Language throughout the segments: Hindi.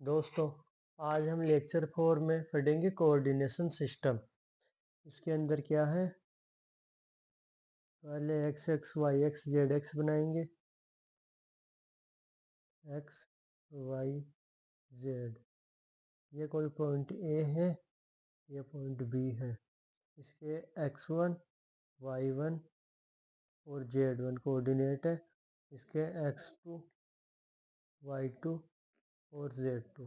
दोस्तों, आज हम लेक्चर 4 में पढ़ेंगे कोऑर्डिनेशन सिस्टम। इसके अंदर क्या है, पहले X X Y X Z X बनाएंगे। एक्स वाई जेड, ये कोई पॉइंट ए है, ये पॉइंट बी है। इसके x1 y1 और z1 कोऑर्डिनेट है। इसके x2 y2 और z2,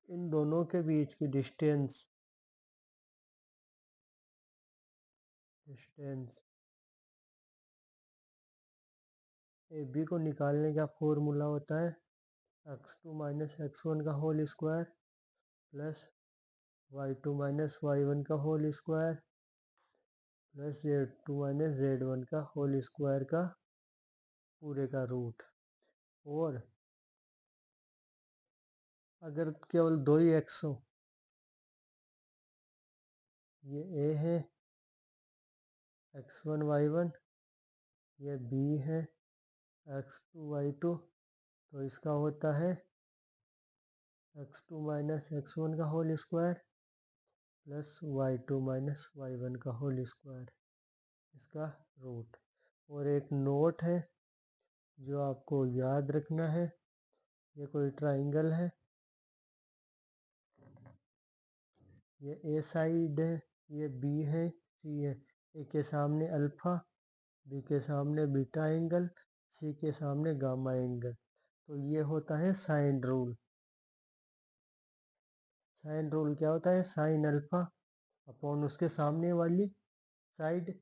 इन दोनों के बीच की डिस्टेंस ए बी को निकालने का फॉर्मूला होता है x2 माइनस x1 का whole square plus y2 minus y1 का whole square plus z2 minus z1 का होल स्क्वायर का पूरे का रूट। और अगर केवल दो ही x हो, ये a है x1 y1, ये b है x2 y2, तो इसका होता है x2 माइनस x1 का whole square plus y2 minus y1 का होल स्क्वायर, इसका रूट। और एक नोट है जो आपको याद रखना है, ये कोई ट्राइंगल है, ये ए साइड है, ये बी है, सी है। ए के सामने अल्फा, बी के सामने बीटा एंगल, सी के सामने गामा एंगल। तो ये होता है साइन रूल। साइन रूल क्या होता है, साइन अल्फा अपॉन उसके सामने वाली side,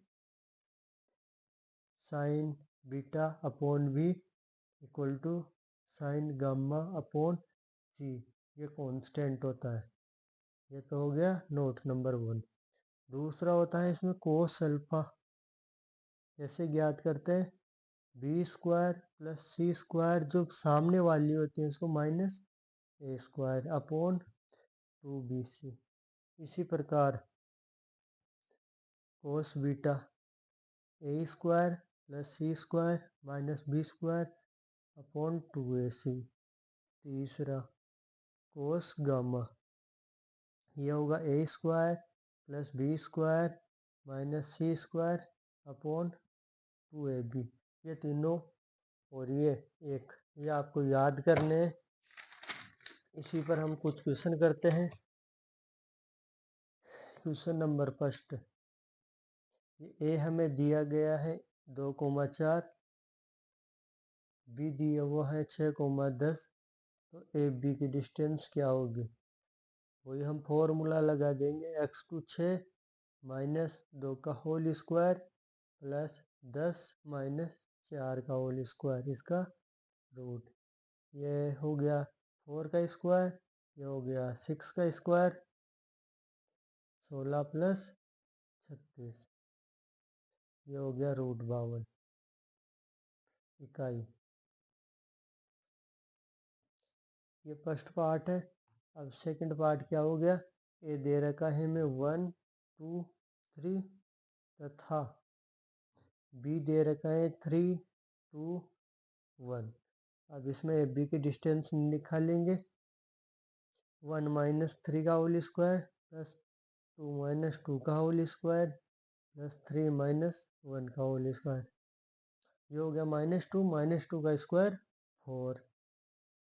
sine beta upon b equal to sine gamma upon c. ये कांस्टेंट होता है। ये तो हो गया नोट नंबर 1। दूसरा होता है इसमें कोस अल्फा। कैसे ज्ञात करते हैं, B square plus c square जो सामने वाली होती है उसको माइनस ए स्क्वायर अपॉन 2bc। इसी प्रकार cos beta a square plus c square minus b square upon 2ac। तीसरा कोस गामा, ये होगा a square plus b square minus c square upon 2ab। ये तीनों और ये एक, ये आपको याद करने हैं। इसी पर हम कुछ क्वेश्चन करते हैं। क्वेश्चन नंबर फर्स्ट, ए हमें दिया गया है 2,4, बी दिया हुआ है 6,10, तो ए बी की डिस्टेंस क्या होगी, वही हम फॉर्मूला लगा देंगे। x2 6 माइनस 2 का होल स्क्वायर प्लस 10 माइनस 4 का होल स्क्वायर, इसका रूट। ये हो गया 4 का स्क्वायर, ये हो गया 6 का स्क्वायर, 16 प्लस 36, ये हो गया √52 इकाई। ये फर्स्ट पार्ट है। अब सेकंड पार्ट क्या हो गया, ए दे रखा है हमें 1 2 3 तथा बी दे रखा है 3 2 1। अब इसमें ए बी की डिस्टेंस निकालेंगे। 1 माइनस 3 का होल स्क्वायर प्लस 2 माइनस 2 का होल स्क्वायर प्लस 3 माइनस 1 का होल स्क्वायर। ये हो गया माइनस टू का स्क्वायर 4,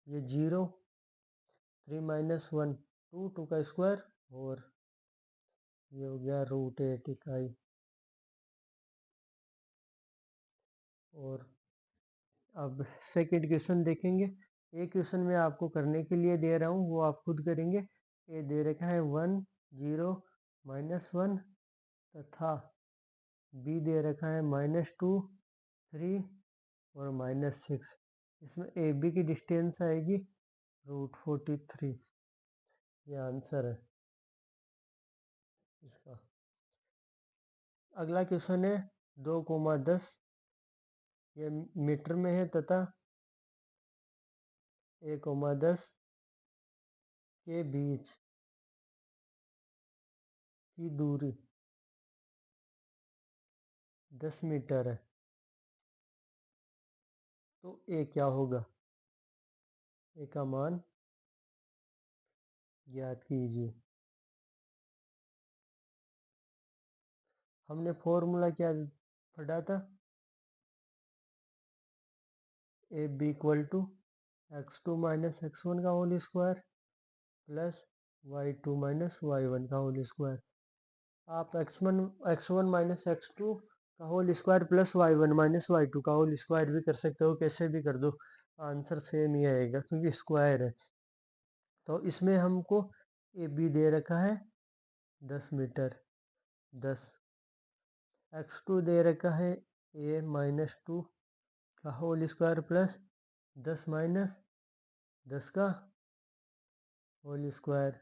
ये 0, 3 माइनस 1 2, 2 का स्क्वायर 4, ये हो गया √8 इकाई। और अब सेकंड क्वेश्चन देखेंगे। एक क्वेश्चन में आपको करने के लिए दे रहा हूँ, वो आप खुद करेंगे। ये दे रखा है 1 0 -1 तथा बी दे रखा है -2 3 और -6। इसमें ए बी की डिस्टेंस आएगी √43। ये आंसर है इसका। अगला क्वेश्चन है 2,10, ये मीटर में है तथा 1,10 के बीच की दूरी 10 मीटर है। तो ए क्या होगा, ए का मान ज्ञात कीजिए। हमने फॉर्मूला क्या पढ़ा था? A B equal to x2 minus x1 का whole square plus y2 minus y1 का होल स्क्वायर। आप x1 माइनस x2 का whole square plus y1 minus y2 का होल स्क्वायर भी कर सकते हो, कैसे भी कर दो, आंसर सेम ही आएगा क्योंकि स्क्वायर है। तो इसमें हमको ए बी दे रखा है 10 मीटर, 10 x2 दे रखा है ए माइनस 2 का होल स्क्वायर प्लस 10 माइनस 10 का होल स्क्वायर।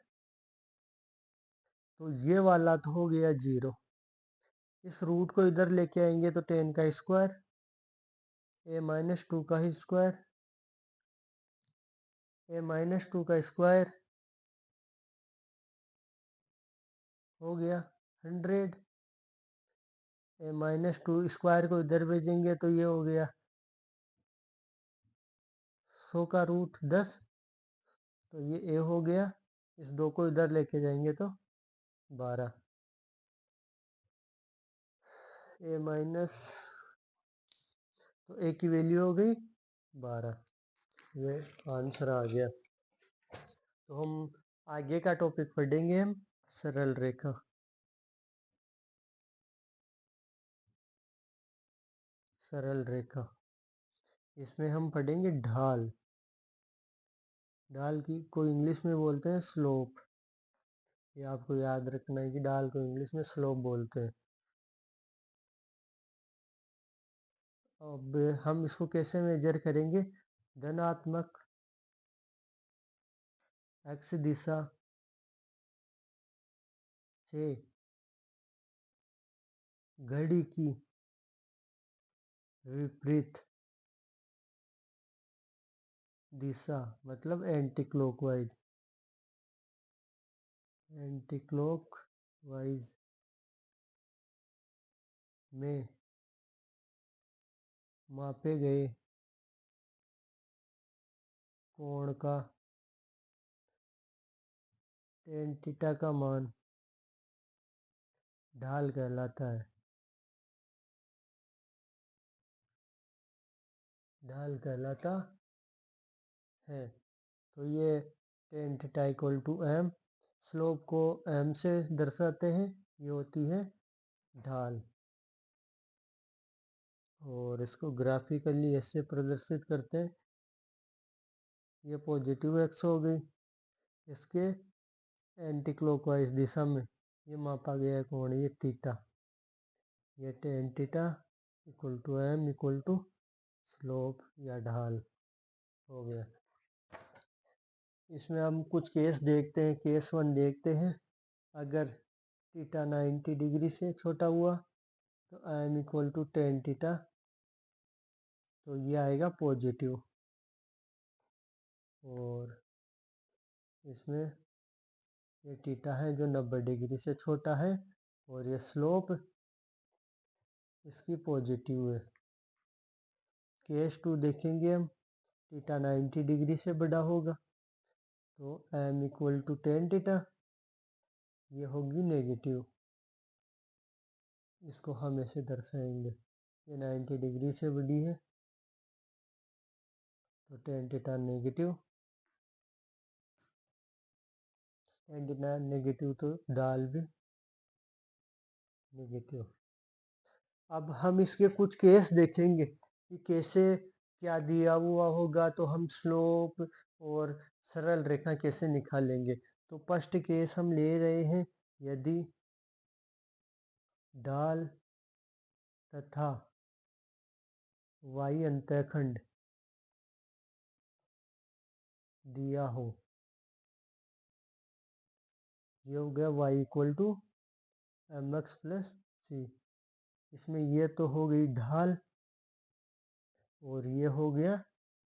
तो ये वाला तो हो गया 0। इस रूट को इधर लेके आएंगे तो 10 का स्क्वायर, ए माइनस 2 का ही स्क्वायर, ए माइनस 2 का स्क्वायर हो गया 100। ए माइनस 2 स्क्वायर को इधर भेजेंगे तो ये हो गया 100 का रूट 10, तो ये ए हो गया। इस 2 को इधर लेके जाएंगे तो 12, ए माइनस, तो ए की वैल्यू हो गई 12। ये आंसर आ गया। तो हम आगे का टॉपिक पढ़ेंगे, हम सरल रेखा। सरल रेखा, इसमें हम पढ़ेंगे ढाल। ढाल की को इंग्लिश में बोलते हैं स्लोप। ये आपको याद रखना है कि ढाल को इंग्लिश में स्लोप बोलते हैं। अब हम इसको कैसे मेजर करेंगे? धनात्मक x दिशा से घड़ी की विपरीत दिशा, मतलब एंटी क्लॉकवाइज, एंटी क्लॉकवाइज में मापे गए कोण का टेन थीटा का मान ढाल कहलाता है। ढाल कहलाता है। तो ये tan theta equal to M, slope को एम से दर्शाते हैं, ये होती है ढाल। और इसको ग्राफिकली ऐसे प्रदर्शित करते हैं, ये पॉजिटिव एक्स हो गई, इसके एंटी क्लॉकवाइज दिशा में ये मापा गया कोण ये थीटा, ये tan theta equal to M equal to slope या ढाल हो गया। इसमें हम कुछ केस देखते हैं। केस 1 देखते हैं। अगर थीटा 90 डिग्री से छोटा हुआ तो M equal to tan theta, तो ये आएगा पॉजिटिव। और इसमें ये थीटा है जो 90 डिग्री से छोटा है और ये स्लोप इसकी पॉजिटिव है। केस 2 देखेंगे हम, थीटा 90 डिग्री से बड़ा होगा तो M equal to tan theta, ये होगी नेगेटिव। इसको हम ऐसे दर्शाएंगे, ये 90 डिग्री से बड़ी है तो tan theta negative, tan theta negative तो ढाल भी नेगेटिव। अब हम इसके कुछ केस देखेंगे कि कैसे क्या दिया हुआ होगा तो हम स्लोप और सरल रेखा कैसे निकालेंगे। तो फर्स्ट केस हम ले रहे हैं, यदि ढाल तथा y अंतःखंड दिया हो, ये हो गया y equal to m x plus c. इसमें ये तो हो गई ढाल और ये हो गया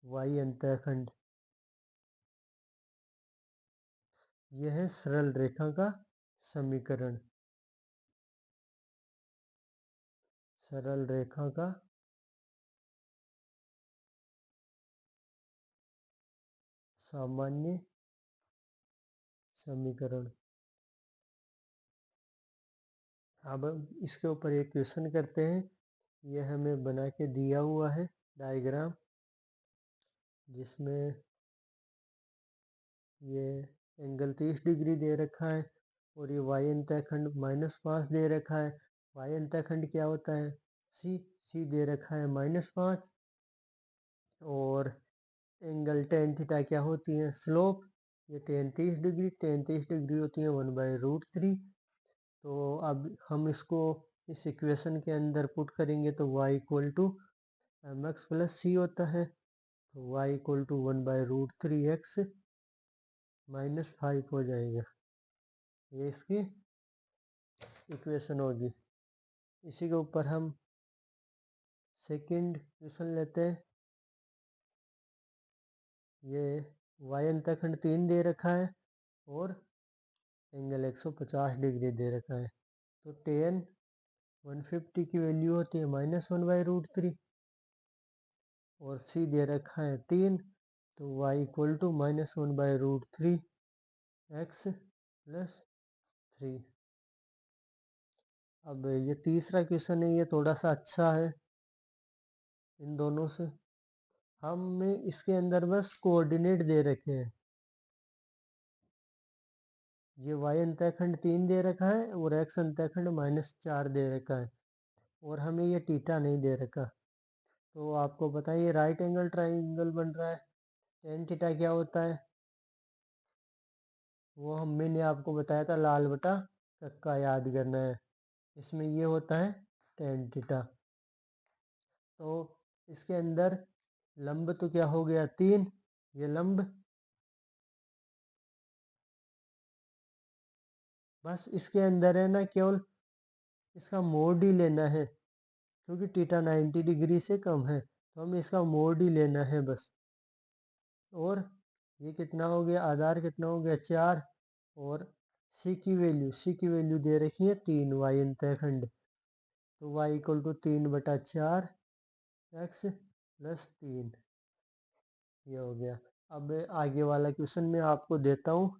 y अंतःखंड। यह है सरल रेखा का समीकरण। सरल रेखा का सामान्य समीकरण। अब इसके ऊपर एक क्वेश्चन करते हैं। यह हमें बना के दिया हुआ है डायग्राम, जिसमें ये एंगल 30 डिग्री दे रखा है और ये वाई अंतःखंड -5 दे रखा है। वाई अंतःखंड क्या होता है? सी दे रखा है -5। और एंगल टेन थीटा क्या होती है? स्लोप। ये टेन 30 डिग्री होती है 1/√3। तो अब हम इसको इस इक्वेशन के अंदर पुट करेंगे तो y = mx + c होता है। तो y = 1/√3x -5 हो जाएगा। ये इसकी इक्वेशन होगी। इसी के ऊपर हम सेकंड क्वेश्चन लेते हैं। ये y अंतःखंड 3 दे रखा है और एंगल 150 डिग्री दे रखा है। तो tan 150 की वैल्यू होती है -1/√3 और c दे रखा है 3। तो y = -1/√3x + 3। अब ये तीसरा क्वेश्चन है, ये थोड़ा सा अच्छा है इन दोनों से। हमें इसके अंदर बस कोऑर्डिनेट दे रखे हैं। ये y अंतःखंड 3 दे रखा है और x अंतःखंड -4 दे रखा है और हमें ये थीटा नहीं दे रखा। तो आपको बताइए, राइट एंगल ट्राइंगल बन रहा है। tan थीटा क्या होता है? वो मैंने आपको बताया था, लाल बटा कक्का याद करना है। इसमें ये होता है tan थीटा। तो इसके अंदर लंब तो क्या हो गया? 3। ये लंब, बस इसके अंदर है ना, केवल इसका मोड ही लेना है, क्योंकि थीटा 90 डिग्री से कम है तो हमें इसका मोड ही लेना है बस। और ये कितना हो गया? आधार कितना हो गया? 4। और सी की वैल्यू दे रखी है 3, वाई अंतःखंड। तो y = 3/4 x + 3। ये हो गया। अब आगे वाला क्वेश्चन मैं आपको देता हूँ,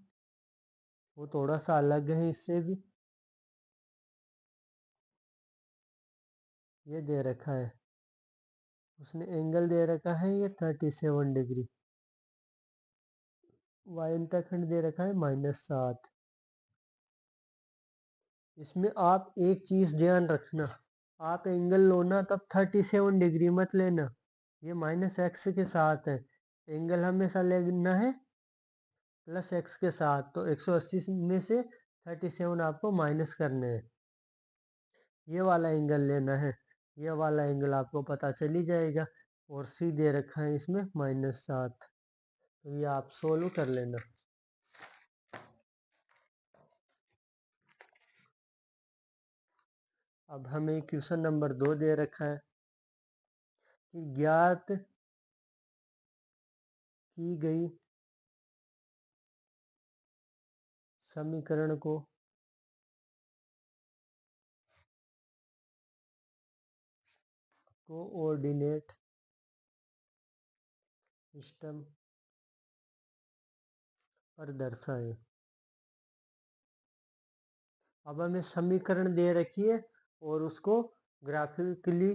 वो थोड़ा सा अलग है इससे भी। ये दे रखा है, उसने एंगल दे रखा है ये 37 डिग्री। वाई अंतःखंड दे रखा है -7। इसमें आप एक चीज ध्यान रखना, आप एंगल लो ना तब 37 डिग्री मत लेना। ये -x के साथ है, एंगल हमेशा लेना है +x के साथ। तो 180 में से 37 आपको माइनस करने हैं। ये वाला एंगल लेना है। ये वाला एंगल आपको पता चल ही जाएगा। और c दे रखा है इसमें -7। तो ये आप सोल्व कर लेना। अब हमें क्वेश्चन नंबर 2 दे रखा है कि ज्ञात की गई समीकरण को कोऑर्डिनेट सिस्टम पर दर्शाए। अब हमें समीकरण दे रखी है और उसको ग्राफिकली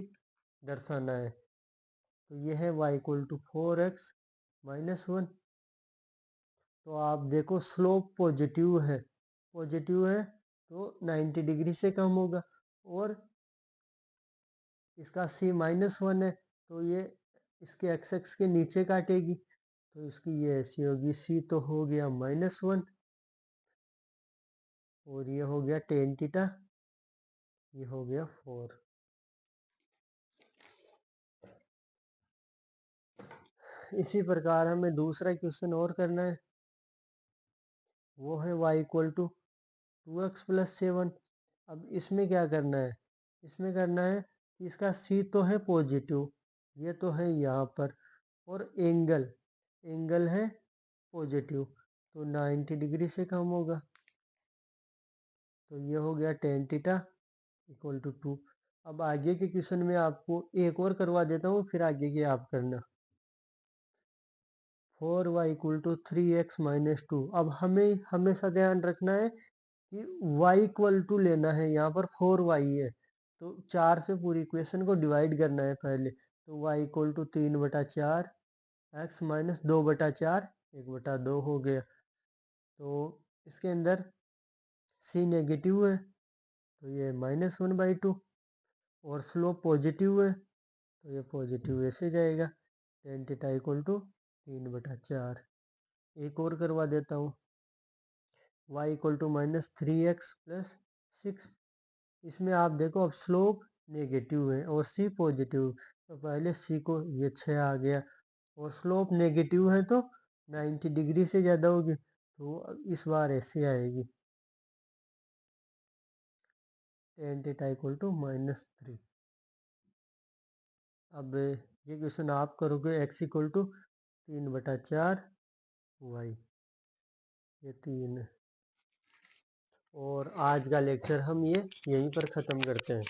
दर्शाना है। तो ये है y = 4x - 1। तो आप देखो, स्लोप पॉजिटिव है, तो 90 डिग्री से कम होगा। और इसका c -1 है, तो ये इसके x के नीचे काटेगी, तो इसकी ये ऐसी होगी। c तो हो गया -1 और ये हो गया tan थीटा, ये हो गया 4। इसी प्रकार हमें दूसरा क्वेश्चन और करना है, वो है y = 2x + 7। अब इसमें क्या करना है? इसमें करना है कि इसका c तो है पॉजिटिव, ये तो है यहाँ पर, और एंगल है पॉजिटिव, तो 90 डिग्री से कम होगा। तो ये हो गया tan थीटा = 2। अब आगे के क्वेश्चन में आपको एक और करवा देता हूँ, फिर आगे के आप करना। 4y equal to 3x minus 2। अब हमें हमेशा ध्यान रखना है कि y इक्वल टू लेना है, यहाँ पर 4y है तो 4 से पूरी इक्वेशन को डिवाइड करना है पहले। तो y equal to 3/4 x minus 2/4 1/2 हो गया। तो इसके अंदर c नेगेटिव है तो ये -1/2 और स्लोप पॉजिटिव है तो ये पॉजिटिव ऐसे जाएगा। Tan theta equal to 3/4। एक और करवा देता हूँ, y equal to -3x plus 6। इसमें आप देखो अब स्लोप नेगेटिव है और c पॉजिटिव, तो पहले c को ये 6 आ गया और स्लोप नेगेटिव है तो 90 डिग्री से ज़्यादा होगी तो इस बार ऐसे आएगी। Tan theta equal to -3। अब ये क्वेश्चन आप करोगे, x इक्वल टू 3/4 y, ये 3 है। और आज का लेक्चर हम ये यहीं पर ख़त्म करते हैं।